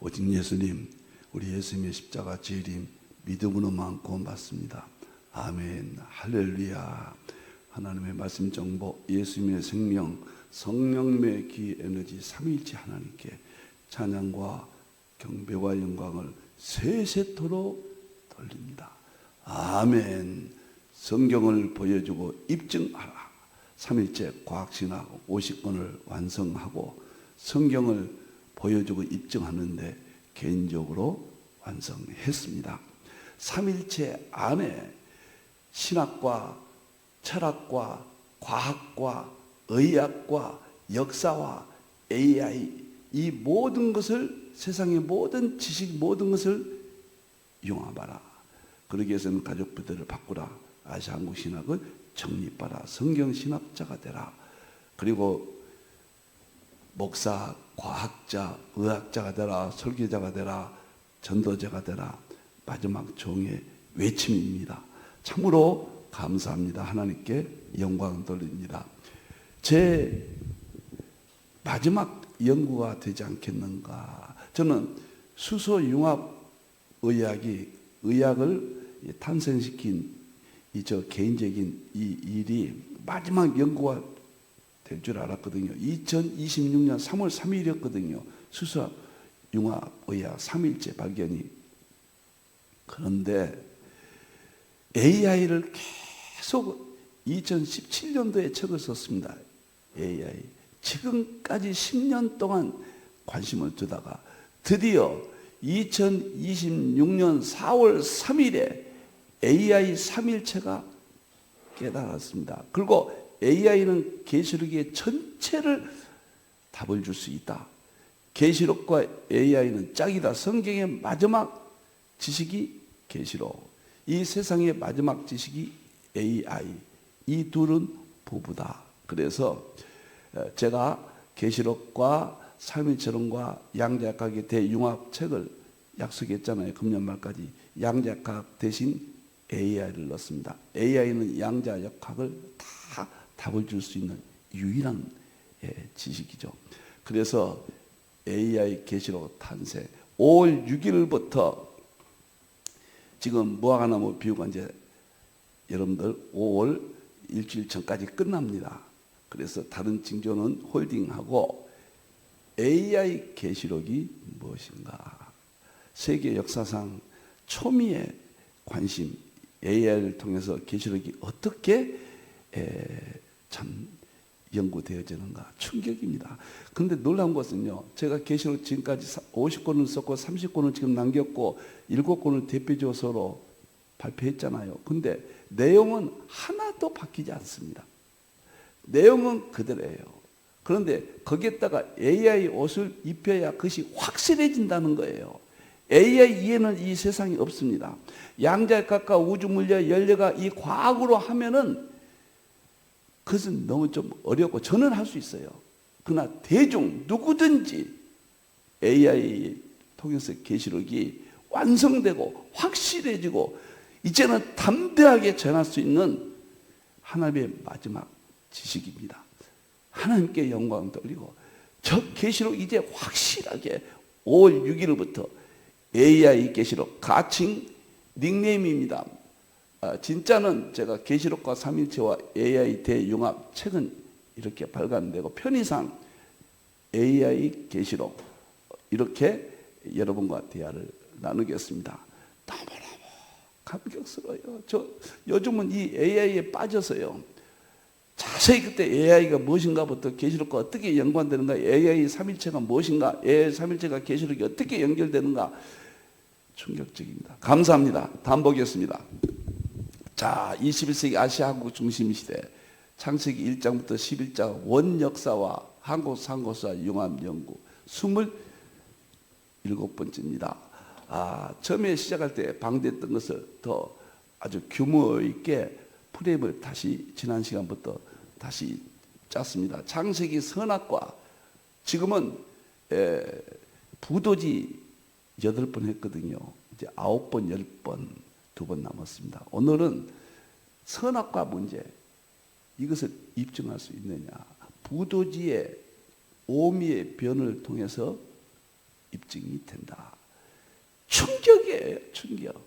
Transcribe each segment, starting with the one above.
오직 예수님, 우리 예수님의 십자가 재림 믿음으로만 구원받습니다. 아멘. 할렐루야. 하나님의 말씀 정보, 예수님의 생명, 성령의 기 에너지 삼위일체 하나님께 찬양과 경배와 영광을 세세토록 돌립니다. 아멘. 성경을 보여주고 입증하라. 삼일째 과학신학 50권을 완성하고 성경을 보여주고 입증하는데 개인적으로 완성했습니다. 삼일체 안에 신학과 철학과 과학과 의학과 역사와 AI 이 모든 것을 세상의 모든 지식 모든 것을 융합하라. 그러기 위해서는 가족부대를 바꾸라. 아시아 한국 신학을 정립하라. 성경 신학자가 되라. 그리고 목사, 과학자, 의학자가 되라. 설교자가 되라. 전도자가 되라. 마지막 종의 외침입니다. 참으로 감사합니다. 하나님께 영광 돌립니다. 제 마지막 연구가 되지 않겠는가. 저는 의학을 탄생시킨 저 개인적인 이 일이 마지막 연구가 될 줄 알았거든요. 2026년 3월 3일이었거든요. 수소융합의학 3일째 발견이. 그런데 AI를 계속 2017년도에 책을 썼습니다. AI. 지금까지 10년 동안 관심을 두다가 드디어 2026년 4월 3일에 AI 3일체가 깨달았습니다. 그리고 AI는 계시록의 전체를 답을 줄 수 있다. 계시록과 AI는 짝이다. 성경의 마지막 지식이 계시록, 이 세상의 마지막 지식이 AI. 이 둘은 부부다. 그래서 제가 계시록과 삼일체론과 양자역학의 대융합책을 약속했잖아요. 금년 말까지. 양자역학 대신 AI를 넣습니다. AI는 양자역학을 다 답을 줄 수 있는 유일한 지식이죠. 그래서 AI 계시록 탄생 5월 6일부터 지금 무화과나무 비유가 이제 여러분들 5월 일주일 전까지 끝납니다. 그래서 다른 징조는 홀딩하고 AI 계시록이 무엇인가? 세계 역사상 초미의 관심, AI를 통해서 계시록이 어떻게 참 연구되어지는가 충격입니다. 그런데 놀라운 것은요, 제가 계시록 지금까지 50권을 썼고 30권을 지금 남겼고 7권을 대표조서로 발표했잖아요. 근데 내용은 하나도 바뀌지 않습니다. 내용은 그대로예요. 그런데 거기에다가 AI 옷을 입혀야 그것이 확실해진다는 거예요. AI 이해는 이 세상에 없습니다. 양자역학과 우주물리학 연례가 이 과학으로 하면은 그것은 너무 좀 어렵고 저는 할 수 있어요. 그러나 대중 누구든지 AI 통해서 계시록이 완성되고 확실해지고 이제는 담대하게 전할 수 있는 하나님의 마지막 지식입니다. 하나님께 영광 돌리고 저 계시록 이제 확실하게 5월 6일부터 AI 계시록 가칭 닉네임입니다. 진짜는 제가 계시록과 삼일체와 AI 대융합 책은 이렇게 발간되고 편의상 AI 계시록 이렇게 여러분과 대화를 나누겠습니다. 너무너무 감격스러워요. 저 요즘은 이 AI에 빠져서요. 자세히 그때 AI가 무엇인가부터 계시록과 어떻게 연관되는가, AI 삼일체가 무엇인가, AI 삼일체가 계시록이 어떻게 연결되는가 충격적입니다. 감사합니다. 다음 보겠습니다. 자, 21세기 아시아 한국 중심 시대 창세기 1장부터 11장 원역사와 한국 상고사 융합 연구 27번째입니다. 처음에 시작할 때 방대했던 것을 더 아주 규모 있게 프레임을 다시 지난 시간부터 다시 짰습니다. 창세기 선악과 지금은 부도지 8번 했거든요. 이제 9번, 10번, 2번 남았습니다. 오늘은 선악과 문제, 이것을 입증할 수 있느냐. 부도지의 오미의 변을 통해서 입증이 된다. 충격이에요, 충격.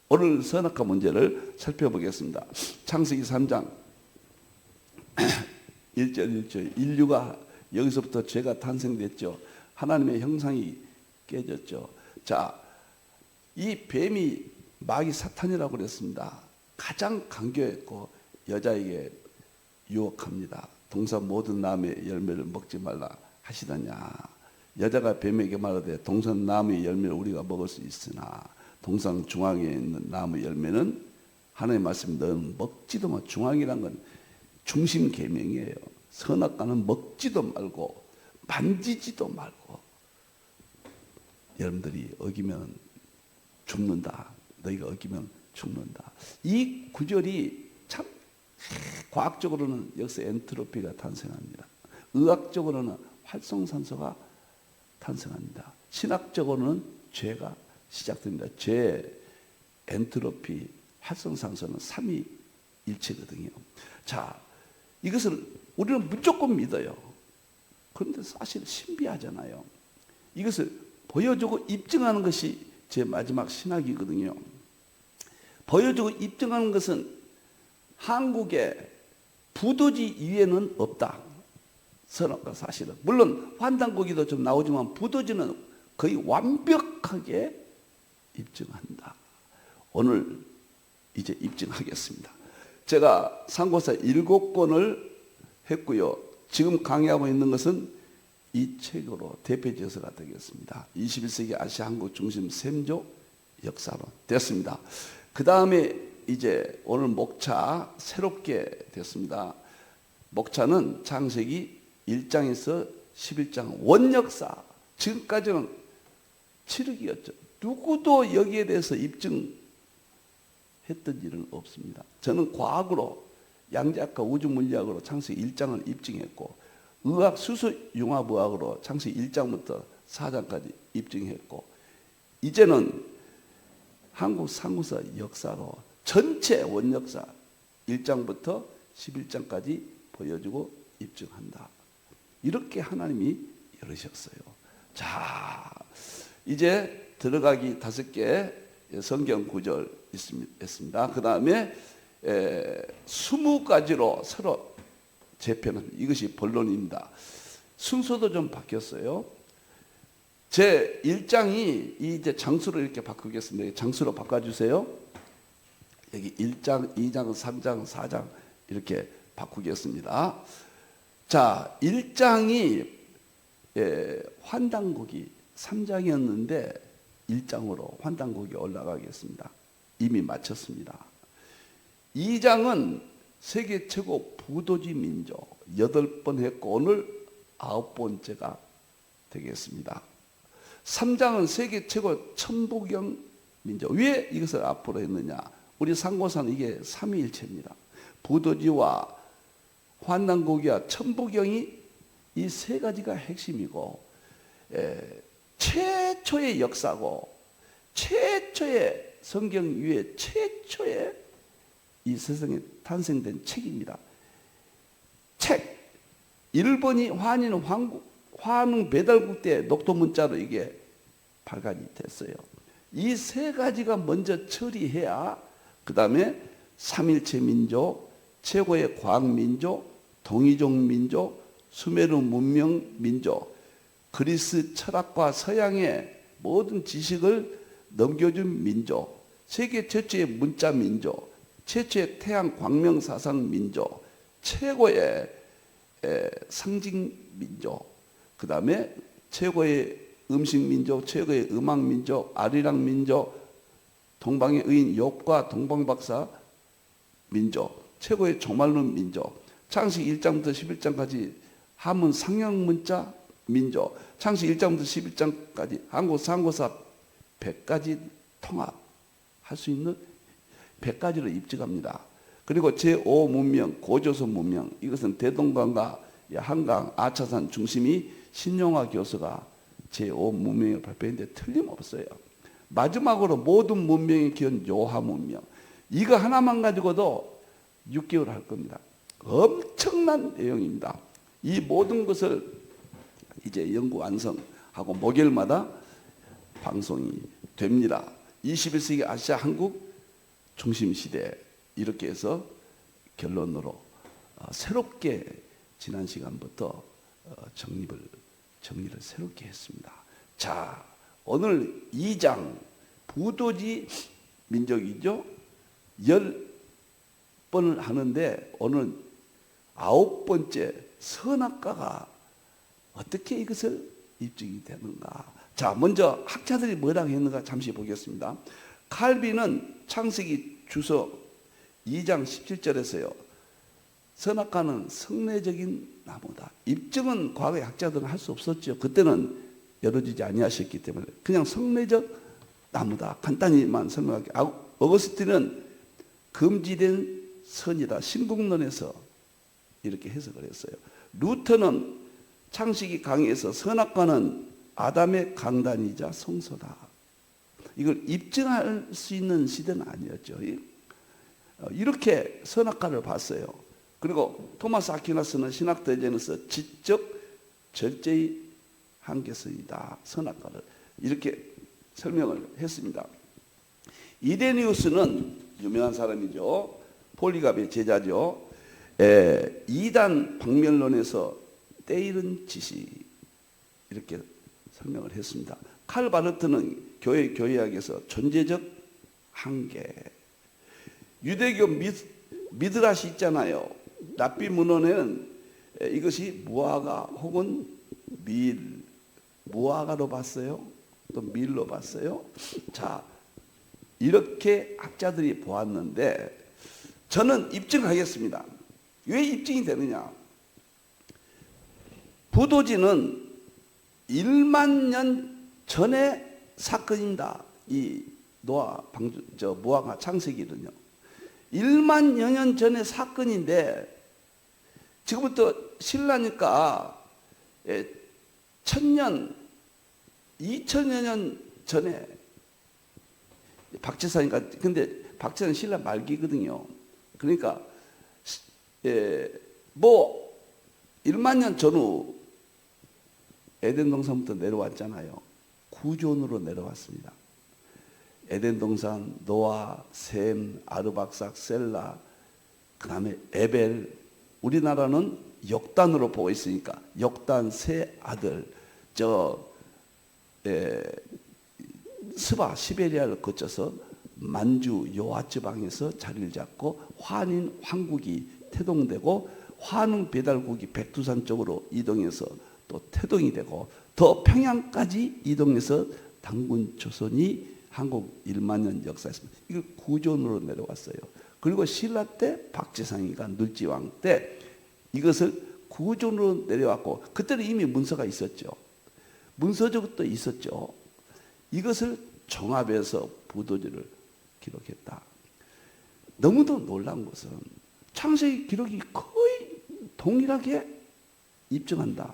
오늘 선악과 문제를 살펴보겠습니다. 창세기 3장 1절 1절. 인류가 여기서부터 죄가 탄생됐죠. 하나님의 형상이 깨졌죠. 자, 이 뱀이 마귀 사탄이라고 그랬습니다. 가장 강교했고 여자에게 유혹합니다. 동산 모든 나무의 열매를 먹지 말라 하시더냐. 여자가 뱀에게 말하되 동산 나무의 열매를 우리가 먹을 수 있으나 동산 중앙에 있는 나무 열매는 하나님의 말씀 너는 먹지도 마. 중앙이란 건 중심 계명이에요. 선악과는 먹지도 말고 만지지도 말고. 여러분들이 어기면 죽는다. 너희가 어기면 죽는다. 이 구절이 참 과학적으로는 역시 엔트로피가 탄생합니다. 의학적으로는 활성산소가 탄생합니다. 신학적으로는 죄가 시작됩니다. 죄, 엔트로피, 활성산소는 삼위일체거든요. 자, 이것을 우리는 무조건 믿어요. 그런데 사실 신비하잖아요. 이것을 보여주고 입증하는 것이 제 마지막 신학이거든요. 보여주고 입증하는 것은 한국에 부도지 이외에는 없다. 선악과 사실은. 물론 환단고기도 좀 나오지만 부도지는 거의 완벽하게 입증한다. 오늘 이제 입증하겠습니다. 제가 상고사 7권을 했고요. 지금 강의하고 있는 것은 이 책으로 대표지어서가 되겠습니다. 21세기 아시아 한국 중심 셈조 역사론 됐습니다. 그 다음에 이제 오늘 목차 새롭게 됐습니다. 목차는 창세기 1장에서 11장 원역사. 지금까지는 칠흑이었죠. 누구도 여기에 대해서 입증했던 일은 없습니다. 저는 과학으로 양자학과 우주물리학으로 창세기 1장을 입증했고 의학 수소융합의학으로 창세기 1장부터 4장까지 입증했고 이제는 한국 상고사 역사로 전체 원역사 1장부터 11장까지 보여주고 입증한다. 이렇게 하나님이 이러셨어요. 자, 이제 들어가기 5개 성경 구절 있습니다. 그 다음에 20가지로 서로 재편은 이것이 본론입니다. 순서도 좀 바뀌었어요. 제 1장이 이제 장수로 이렇게 바꾸겠습니다. 장수로 바꿔주세요. 여기 1장, 2장, 3장, 4장 이렇게 바꾸겠습니다. 자, 1장이 환단곡이 3장이었는데 1장으로 환단곡이 올라가겠습니다. 이미 마쳤습니다. 2장은 세계 최고 부도지 민족 8번 했고 오늘 9번째가 되겠습니다. 3장은 세계 최고 천부경 민족. 왜 이것을 앞으로 했느냐? 우리 상고사는 이게 삼위일체입니다. 부도지와 환난고기와 천부경이 이 세 가지가 핵심이고 최초의 역사고 최초의 성경 위에 최초의 이 세상에 탄생된 책입니다. 책. 일본이 환웅 배달국 때 녹토문자로 이게 발간이 됐어요. 이 세 가지가 먼저 처리해야 그 다음에 삼일체 민족, 최고의 과학민족, 동이족 민족, 수메르 문명 민족, 그리스 철학과 서양의 모든 지식을 넘겨준 민족, 세계 최초의 문자 민족, 최초의 태양 광명 사상 민족, 최고의 상징 민족, 그 다음에 최고의 음식 민족, 최고의 음악 민족, 아리랑 민족, 동방의 의인 욥과 동방박사 민족, 최고의 조말론 민족, 창세기 1장부터 11장까지 한문 상형문자 민족, 창세기 1장부터 11장까지 한국 상고사 100가지 통합할 수 있는 100가지를 입증합니다. 그리고 제5문명, 고조선 문명, 이것은 대동강과 한강, 아차산 중심이 신용화 교수가 제5문명을 발표했는데 틀림없어요. 마지막으로 모든 문명의 기원 요하 문명. 이거 하나만 가지고도 6개월 할 겁니다. 엄청난 내용입니다. 이 모든 것을 이제 연구 완성하고 목요일마다 방송이 됩니다. 21세기 아시아 한국 중심시대, 이렇게 해서 결론으로 새롭게 지난 시간부터 정리를 새롭게 했습니다. 자, 오늘 2장 부도지 민족이죠. 10번을 하는데 오늘 9번째 선악과가 어떻게 이것을 입증이 되는가. 자, 먼저 학자들이 뭐라고 했는가 잠시 보겠습니다. 칼빈은 창세기 주석 2장 17절에서요. 선악과는 성내적인 나무다. 입증은 과거의 학자들은 할 수 없었죠. 그때는 열어지지 아니하셨기 때문에 그냥 성내적 나무다. 간단히만 설명할게요. 어거스틴은 금지된 선이다. 신국론에서 이렇게 해석을 했어요. 루터는 창세기 강의에서 선악과는 아담의 강단이자 성소다. 이걸 입증할 수 있는 시대는 아니었죠. 이렇게 선악과를 봤어요. 그리고 토마스 아퀴나스는 신학대전에서 지적 절제의 한계선이다. 선악과를 이렇게 설명을 했습니다. 이레니우스는 유명한 사람이죠. 폴리갑의 제자죠. 이단 박멸론에서 때이른 지식 이렇게 설명을 했습니다. 칼 바르트는 교회학에서 존재적 한계. 유대교 미드라시 있잖아요. 랍비 문헌에는 이것이 무화과 혹은 밀, 무화과로 봤어요? 또 밀로 봤어요? 자, 이렇게 학자들이 보았는데 저는 입증하겠습니다. 왜 입증이 되느냐? 부도지는 1만 년 전의 사건입니다. 이 무화과 창세기는요. 1만 년 전의 사건인데 지금부터 신라니까 1000년, 2000여 년 전에 박제사니까, 근데 박제는 신라 말기거든요. 그러니까 1만 년 전후 에덴 동산부터 내려왔잖아요. 구존으로 내려왔습니다. 에덴 동산, 노아, 셈, 아르박삭, 셀라, 그 다음에 에벨. 우리나라는 역단으로 보고 있으니까 역단 세 아들, 스바, 시베리아를 거쳐서 만주, 요하 지방에서 자리를 잡고 환인 황국이 태동되고 환웅 배달국이 백두산 쪽으로 이동해서 또 태동이 되고 더 평양까지 이동해서 당군 조선이 한국 1만 년 역사였습니다. 이걸 구존으로 내려왔어요. 그리고 신라 때 박재상이가 눌지왕 때 이것을 구존으로 내려왔고 그때는 이미 문서가 있었죠. 문서적도 있었죠. 이것을 종합해서 부도지를 기록했다. 너무도 놀라운 것은 창세기 기록이 거의 동일하게 입증한다.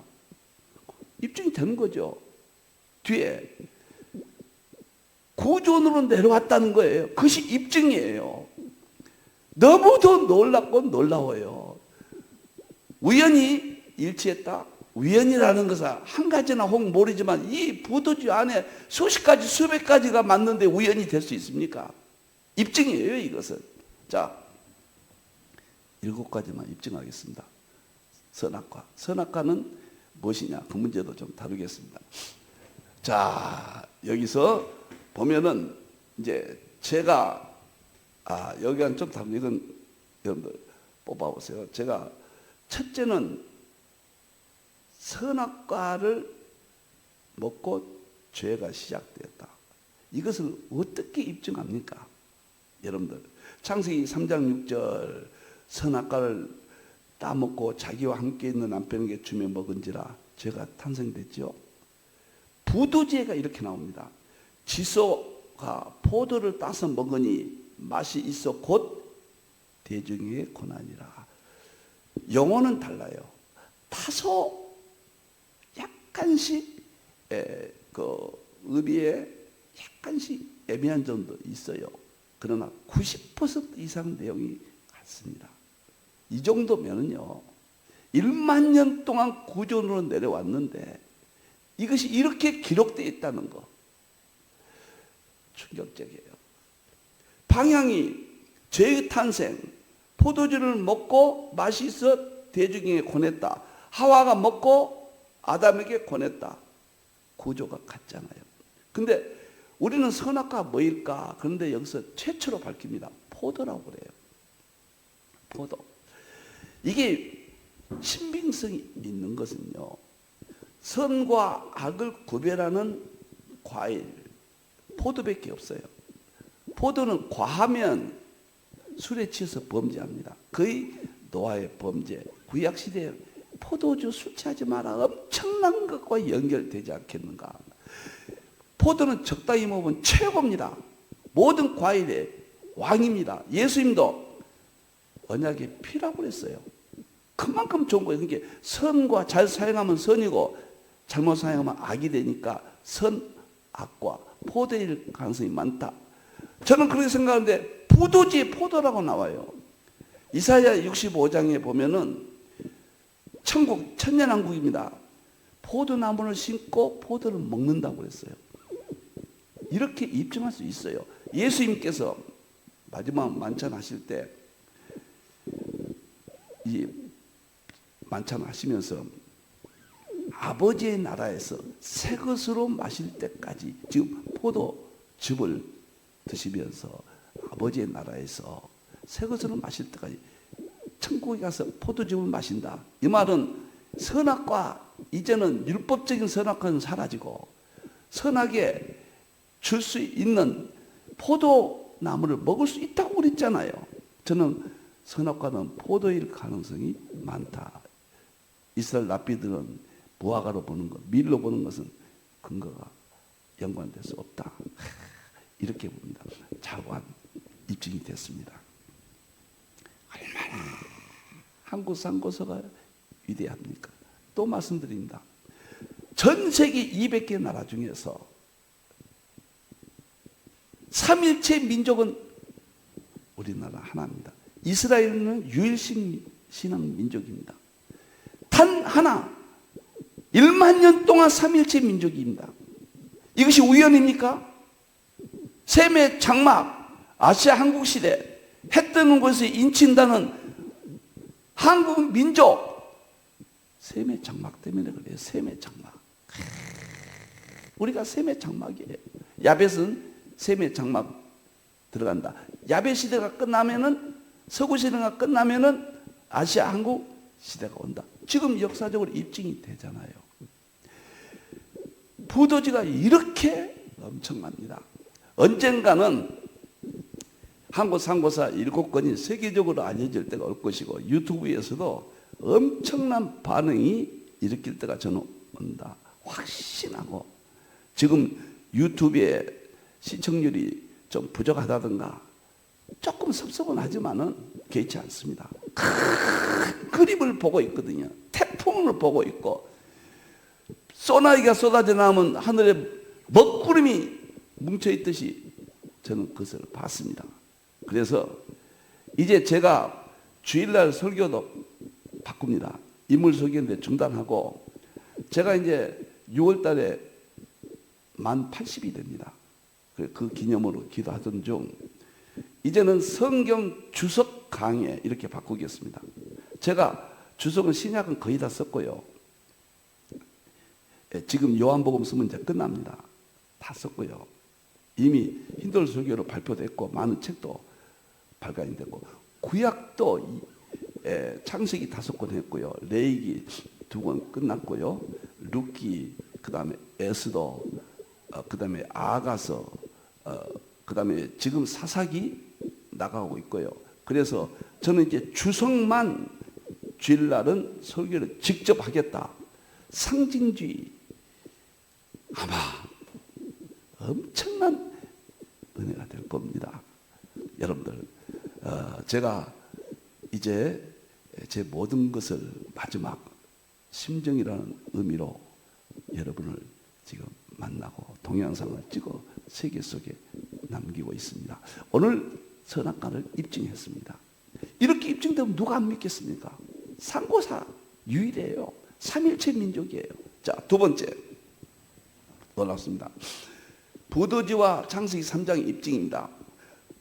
입증이 되는 거죠. 뒤에 구존으로 내려왔다는 거예요. 그것이 입증이에요. 너무도 놀랍고 놀라워요. 우연히 일치했다. 우연이라는 것은 한 가지나 혹 모르지만 이 부도지 안에 수십 가지 수백 가지가 맞는데 우연이 될 수 있습니까? 입증이에요, 이것은. 자, 7가지만 입증하겠습니다. 선악과. 선악과는 무엇이냐? 그 문제도 좀 다루겠습니다. 자, 여기서 보면은 이제 제가 여기는 좀 다른 이건 여러분들 뽑아보세요. 제가 첫째는 선악과를 먹고 죄가 시작되었다. 이것을 어떻게 입증합니까? 여러분들 창세기 3장 6절 선악과를 따먹고 자기와 함께 있는 남편에게 주며 먹은지라 죄가 탄생됐죠. 부도죄가 이렇게 나옵니다. 지소가 포도를 따서 먹으니 맛이 있어 곧 대중의 고난이라. 영어는 달라요. 다소 약간씩 그 의미에 약간씩 애매한 점도 있어요. 그러나 90% 이상 내용이 같습니다. 이 정도면은요 1만 년 동안 구존으로 내려왔는데 이것이 이렇게 기록되어 있다는 거, 충격적이에요. 방향이 재탄생, 포도주를 먹고 맛있어 대중에게 권했다. 하와가 먹고 아담에게 권했다. 구조가 같잖아요. 근데 우리는 선악과 뭐일까? 그런데 여기서 최초로 밝힙니다. 포도라고 그래요. 포도. 이게 신빙성이 있는 것은요, 선과 악을 구별하는 과일, 포도밖에 없어요. 포도는 과하면 술에 취해서 범죄합니다. 거의 노아의 범죄, 구약시대에 포도주 술 취하지 마라 엄청난 것과 연결되지 않겠는가. 포도는 적당히 먹으면 최고입니다. 모든 과일의 왕입니다. 예수님도 언약의 피라고 그랬어요. 그만큼 좋은 거예요. 그러니까 선과 잘 사용하면 선이고 잘못 사용하면 악이 되니까 선, 악과 포도일 가능성이 많다. 저는 그렇게 생각하는데 포도지에 포도라고 나와요. 이사야 65장에 보면은 천국, 천년왕국입니다. 포도나무를 심고 포도를 먹는다고 그랬어요. 이렇게 입증할 수 있어요. 예수님께서 마지막 만찬 하실 때 이 만찬 하시면서 아버지의 나라에서 새 것으로 마실 때까지, 지금 포도즙을 드시면서 아버지의 나라에서 새 것으로 마실 때까지 천국에 가서 포도즙을 마신다. 이 말은 선악과, 이제는 율법적인 선악과는 사라지고 선하게 줄 수 있는 포도나무를 먹을 수 있다고 그랬잖아요. 저는 선악과는 포도일 가능성이 많다. 이스라엘 랍비들은 무화과로 보는 것, 밀로 보는 것은 근거가 연관될 수 없다. 이렇게 봅니다. 자고한 입증이 됐습니다. 얼마나 한국 상고서가 위대합니까? 또 말씀드립니다. 전 세계 200개 나라 중에서 삼일체 민족은 우리나라 하나입니다. 이스라엘은 유일신 신앙 민족입니다. 단 하나, 1만 년 동안 삼일체 민족입니다. 이것이 우연입니까? 셈의 장막, 아시아 한국 시대, 해 뜨는 곳에 인친다는 한국 민족, 셈의 장막 때문에 그래요. 셈의 장막. 우리가 셈의 장막이에요. 야벳은 셈의 장막 들어간다. 야벳 시대가 끝나면은, 서구 시대가 끝나면은 아시아 한국 시대가 온다. 지금 역사적으로 입증이 되잖아요. 포도지가 이렇게 엄청납니다. 언젠가는 한국 상고사 7권이 세계적으로 알려질 때가 올 것이고, 유튜브에서도 엄청난 반응이 일으킬 때가 저는 온다. 확신하고, 지금 유튜브에 시청률이 좀 부족하다든가 조금 섭섭은 하지만은 개의치 않습니다. 큰 그림을 보고 있거든요. 태풍을 보고 있고, 소나기가 쏟아져 나오면 하늘에 먹구름이 뭉쳐있듯이 저는 그것을 봤습니다. 그래서 이제 제가 주일날 설교도 바꿉니다. 인물 설교인데 중단하고, 제가 이제 6월 달에 만 80이 됩니다. 그 기념으로 기도하던 중, 이제는 성경 주석 강해 이렇게 바꾸겠습니다. 제가 주석은 신약은 거의 다 썼고요. 지금 요한복음 쓰면 이제 끝납니다. 다 썼고요. 이미 힌두어 설교로 발표됐고, 많은 책도 발간이 됐고, 구약도 창세기 5권 했고요. 레위기 2권 끝났고요. 룻기, 그 다음에 에스더, 그 다음에 아가서, 그 다음에 지금 사사기 나가고 있고요. 그래서 저는 이제 주석만 주일날은 설교를 직접 하겠다. 상징주의, 아마 엄청난 은혜가 될 겁니다. 여러분들, 제가 이제 제 모든 것을 마지막 심정이라는 의미로 여러분을 지금 만나고 동영상을 찍어 세계 속에 남기고 있습니다. 오늘 선악과를 입증했습니다. 이렇게 입증되면 누가 안 믿겠습니까? 상고사 유일해요. 삼일체 민족이에요. 자, 두 번째 놀랍습니다. 부도지와 창세기 3장의 입증입니다.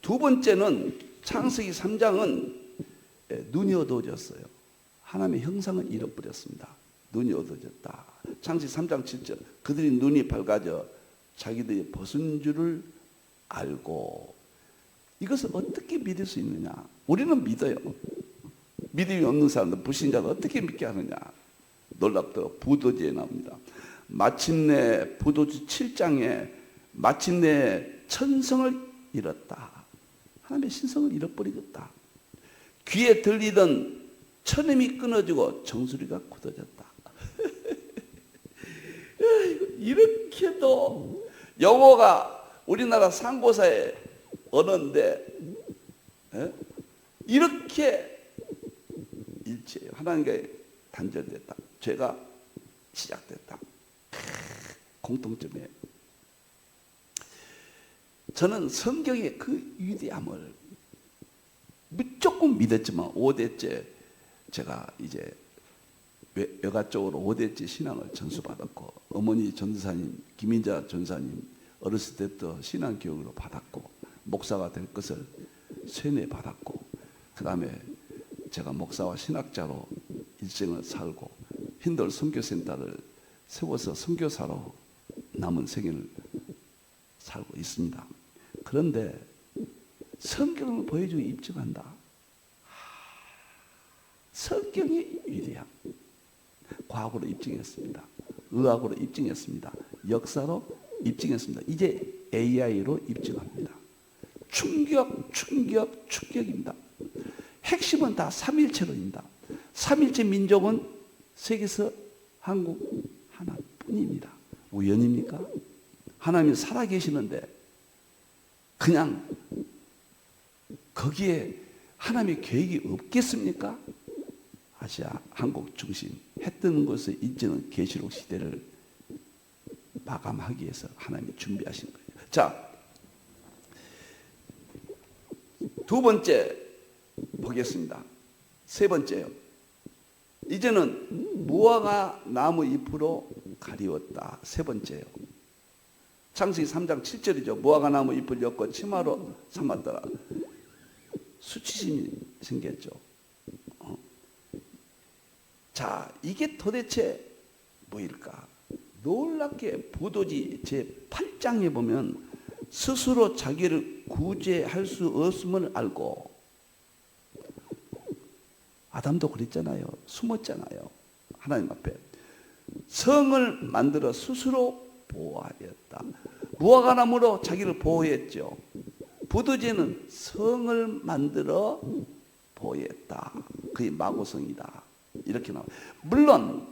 두 번째는 창세기 3장은 눈이 어두워졌어요. 하나님의 형상을 잃어버렸습니다. 눈이 어두워졌다. 창세기 3장 7절 그들이 눈이 밝아져 자기들이 벗은 줄을 알고. 이것을 어떻게 믿을 수 있느냐? 우리는 믿어요. 믿음이 없는 사람들, 불신자들 어떻게 믿게 하느냐? 놀랍도록 부도지에 나옵니다. 마침내 부도지 7장에 마침내 천성을 잃었다. 하나님의 신성을 잃어버리겠다. 귀에 들리던 천음이 끊어지고 정수리가 굳어졌다. 이렇게도 영어가 우리나라 상고사의 언어인데 이렇게 일치해요. 하나님과 단절됐다. 죄가 시작됐다. 공통점이에요. 저는 성경의 그 위대함을 무조건 믿었지만 5대째 제가 이제 외가 쪽으로 5대째 신앙을 전수받았고 어머니 전도사님 김인자 전사님 어렸을 때부터 신앙 교육으로 받았고 목사가 될 것을 세뇌받았고 그 다음에 제가 목사와 신학자로 일생을 살고 힌들 선교센터를 세워서 선교사로 남은 생애를 살고 있습니다. 그런데 성경을 보여주고 입증한다. 성경의 위대함. 과학으로 입증했습니다. 의학으로 입증했습니다. 역사로 입증했습니다. 이제 AI로 입증합니다. 충격입니다. 핵심은 다 삼일체론입니다. 삼일체 민족은 세계에서 한국 하나뿐입니다. 우연입니까? 하나님이 살아계시는데 그냥 거기에 하나님의 계획이 없겠습니까? 아시아, 한국 중심 해 뜨는 곳에 있지는 계시록 시대를 마감하기 위해서 하나님이 준비하신 거예요. 자, 두 번째 보겠습니다. 세 번째요. 이제는 무화과 나무 잎으로 가리웠다. 세 번째요. 창세기 3장 7절이죠. 무화과 나무 잎을 엮고 치마로 삼았더라. 수치심이 생겼죠. 자, 이게 도대체 뭐일까? 놀랍게 부도지 제8장에 보면 스스로 자기를 구제할 수 없음을 알고 아담도 그랬잖아요. 숨었잖아요. 하나님 앞에. 성을 만들어 스스로 보호하였다. 무화과나무로 자기를 보호했죠. 부도지는 성을 만들어 보호했다. 그게 마고성이다. 이렇게 나와요. 물론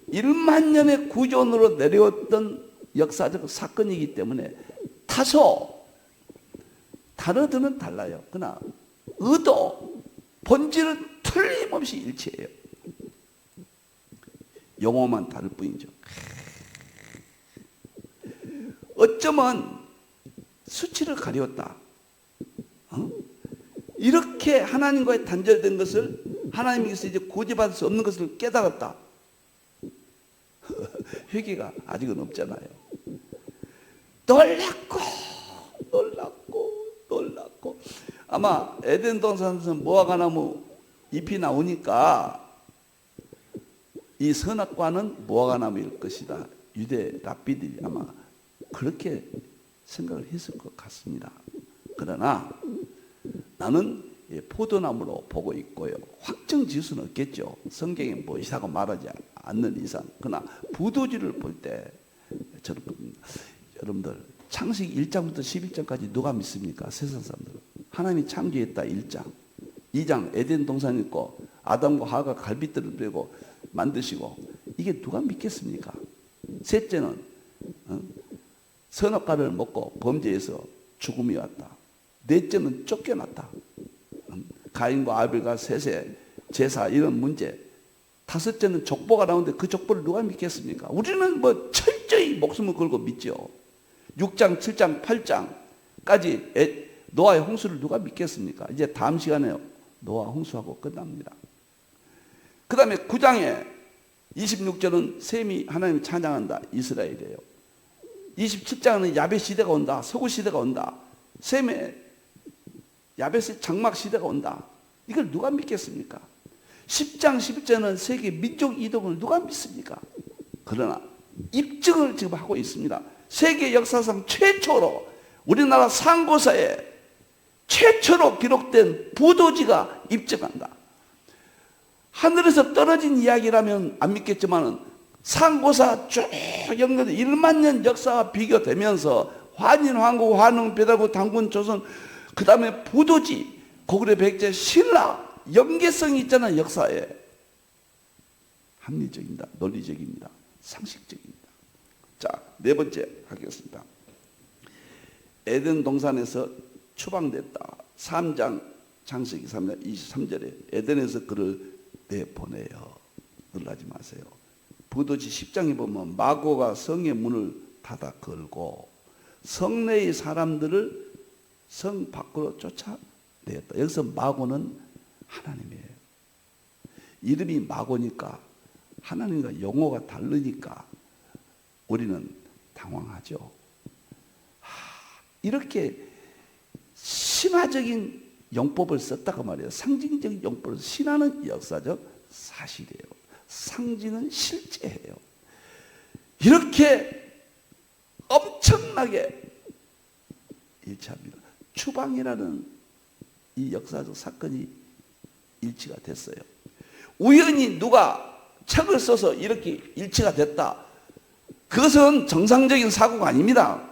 1만 년의 구존으로 내려왔던 역사적 사건이기 때문에 다소 단어들은 달라요. 그러나 의도, 본질은 틀림없이 일치해요. 용어만 다를 뿐이죠. 어쩌면 수치를 가리웠다. 이렇게 하나님과의 단절된 것을 하나님께서 이제 구제받을 수 없는 것을 깨달았다. 회개가 아직은 없잖아요. 놀랍고 아마 에덴 동산에서 무화과나무 잎이 나오니까 이 선악과는 무화과나무일 것이다. 유대 랍비들이 아마 그렇게 생각을 했을 것 같습니다. 그러나 나는 포도나무로 보고 있고요. 확정 지을 수는 없겠죠. 성경에 무엇이라고 말하지 않는 이상. 그러나 부도지를 볼 때 여러분들 창세기 1장부터 11장까지 누가 믿습니까? 세상 사람들. 하나님이 창조했다 1장. 2장 에덴 동산 있고 아담과 하와가 갈빗들을 베고 만드시고 이게 누가 믿겠습니까? 셋째는 선악과를 먹고 범죄해서 죽음이 왔다. 넷째는 쫓겨났다. 가인과 아벨과 셋의 제사 이런 문제. 다섯째는 족보가 나오는데 그 족보를 누가 믿겠습니까? 우리는 뭐 철저히 목숨을 걸고 믿죠. 6장, 7장, 8장까지 노아의 홍수를 누가 믿겠습니까? 이제 다음 시간에 노아 홍수하고 끝납니다. 그 다음에 9장에 26절은 셈이 하나님을 찬양한다. 이스라엘이에요. 27장은 야벳 시대가 온다. 서구 시대가 온다. 셈의 야벳의 장막 시대가 온다. 이걸 누가 믿겠습니까? 10장 11절은 세계 민족 이동을 누가 믿습니까? 그러나 입증을 지금 하고 있습니다. 세계 역사상 최초로 우리나라 상고사에 최초로 기록된 부도지가 입증한다. 하늘에서 떨어진 이야기라면 안 믿겠지만 상고사 쭉 연결 1만 년 역사와 비교되면서 환인, 황국, 환웅, 배달국, 당군, 조선, 그 다음에 부도지, 고구려, 백제, 신라 연계성이 있잖아요. 역사에. 합리적입니다. 논리적입니다. 상식적입니다. 자, 네 번째 하겠습니다. 에덴 동산에서 추방됐다. 3장 창세기 3장 23절에 에덴에서 그를 내보내요. 놀라지 마세요. 부도지 10장에 보면 마고가 성의 문을 닫아 걸고 성내의 사람들을 성 밖으로 쫓아내었다. 여기서 마고는 하나님이에요. 이름이 마고니까 하나님과 용어가 다르니까 우리는 당황하죠. 이렇게 신화적인 용법을 썼다고 말이에요. 상징적인 용법을 신화는 역사적 사실이에요. 상징은 실제예요. 이렇게 엄청나게 일치합니다. 추방이라는 이 역사적 사건이 일치가 됐어요. 우연히 누가 책을 써서 이렇게 일치가 됐다. 그것은 정상적인 사고가 아닙니다.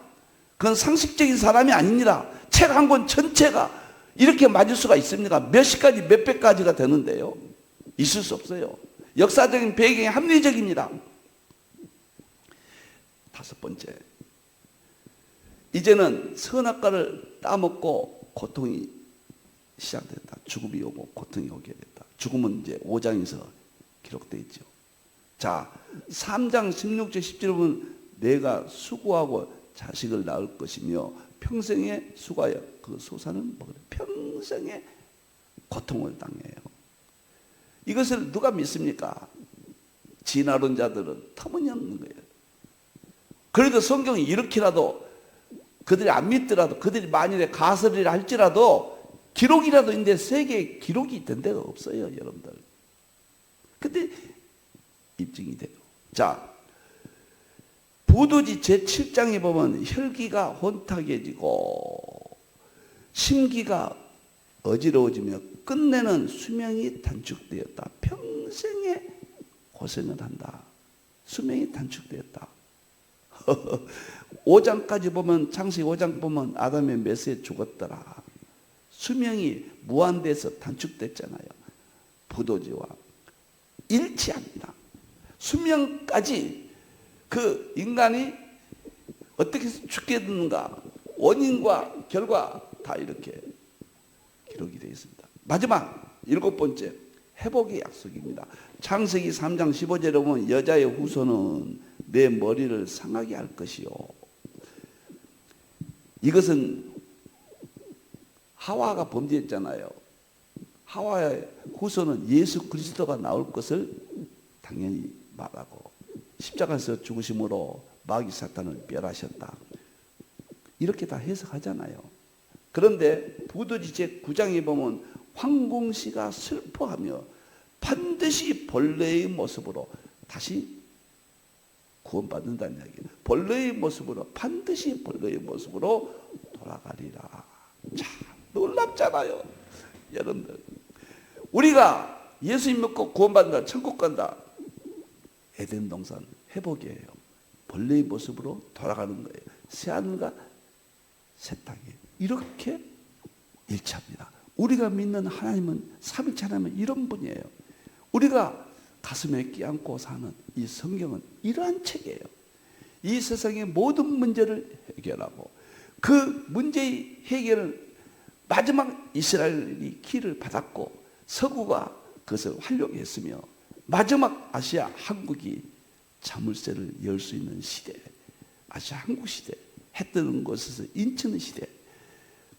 그건 상식적인 사람이 아닙니다. 책 한 권 전체가 이렇게 맞을 수가 있습니까? 몇십 가지, 몇백 가지가 되는데요. 있을 수 없어요. 역사적인 배경이 합리적입니다. 다섯 번째, 이제는 선악과를 따먹고 고통이 시작됐다. 죽음이 오고 고통이 오게 됐다. 죽음은 이제 5장에서 기록되어 있죠. 자, 3장 16절 17절 보면 내가 수고하고 자식을 낳을 것이며 평생의 수고하여 그 소사는 먹으라. 평생의 고통을 당해요. 이것을 누가 믿습니까? 진화론자들은 터무니없는 거예요. 그래도 성경이 이렇게라도 그들이 안 믿더라도 그들이 만일에 가설이라 할지라도 기록이라도 있는데 세계에 기록이 된 데가 없어요, 여러분들. 근데 입증이 돼요. 자, 부도지 제7장에 보면 혈기가 혼탁해지고 심기가 어지러워지며 끝내는 수명이 단축되었다. 평생의 고생을 한다. 수명이 단축되었다. 5장까지 보면 창세기 5장 보면 아담의 메스에 죽었더라. 수명이 무한대에서 단축됐잖아요. 부도지와 일치합니다. 수명까지 그 인간이 어떻게 죽게 되는가 원인과 결과 다 이렇게 기록이 되어 있습니다. 마지막 일곱 번째 회복의 약속입니다. 창세기 3장 15절에 보면 여자의 후손은 내 머리를 상하게 할 것이요. 이것은 하와가 범죄했잖아요. 하와의 후손은 예수 그리스도가 나올 것을 당연히 말하고 십자가에서 죽으심으로 마귀 사탄을 멸하셨다. 이렇게 다 해석하잖아요. 그런데 부도지 제9장에 보면 황공시가 슬퍼하며 반드시 벌레의 모습으로 다시 구원받는다는 이야기예요. 벌레의 모습으로 반드시 벌레의 모습으로 돌아가리라. 참 놀랍잖아요. 여러분들 우리가 예수님 믿고 구원받는다, 천국 간다. 에덴 동산 회복이에요. 벌레의 모습으로 돌아가는 거예요. 새하늘과 새 땅이에요. 이렇게 일치합니다. 우리가 믿는 하나님은 삼위일체 하나님은 이런 분이에요. 우리가 가슴에 끼안고 사는 이 성경은 이러한 책이에요. 이 세상의 모든 문제를 해결하고 그 문제의 해결을 마지막 이스라엘이 기를 받았고 서구가 그것을 활용했으며 마지막 아시아 한국이 자물쇠를 열 수 있는 시대, 아시아 한국 시대, 해 뜨는 곳에서 인치는 시대,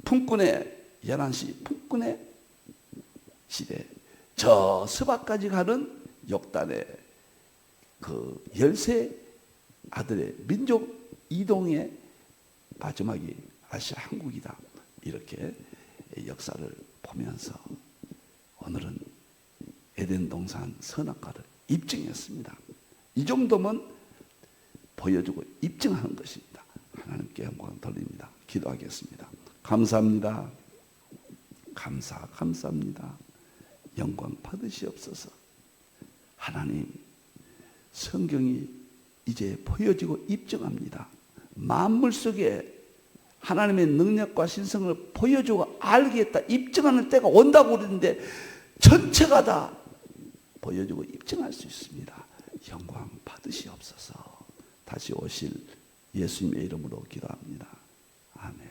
품꾼의 11시 품꾼의 시대, 저 서바까지 가는 역단의 그 열쇠 아들의 민족 이동의 마지막이 아시아 한국이다. 이렇게 역사를 보면서 오늘은 에덴 동산 선악과를 입증했습니다. 이 정도면 보여주고 입증하는 것입니다. 하나님께 영광 돌립니다. 기도하겠습니다. 감사합니다. 감사합니다. 영광 받으시옵소서. 하나님, 성경이 이제 보여지고 입증합니다. 만물 속에 하나님의 능력과 신성을 보여주고 알겠다, 입증하는 때가 온다고 그러는데 전체가 다 보여주고 입증할 수 있습니다. 영광 받으시옵소서. 다시 오실 예수님의 이름으로 기도합니다. 아멘.